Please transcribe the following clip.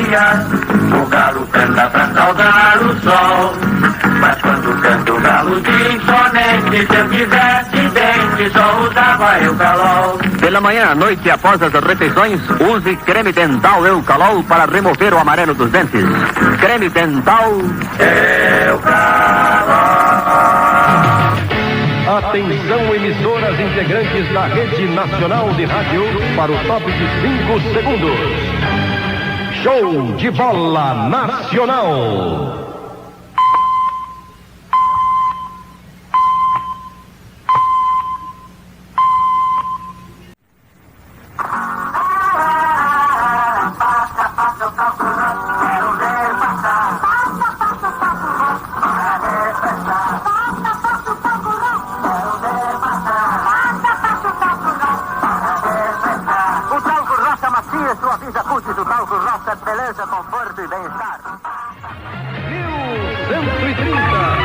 dia. O galo canta pra saudar o sol, mas quando canta o galo de imponente, se eu tivesse dente, só usava Eucalol. Pela manhã, à noite e após as refeições, use creme dental Eucalol para remover o amarelo dos dentes. Creme dental Eucalol. Atenção, emissoras integrantes da Rede Nacional de Rádio, para o top de 5 segundos. Show de bola nacional. Sua vida curte do Talco Roça, beleza, conforto e bem-estar. 1130.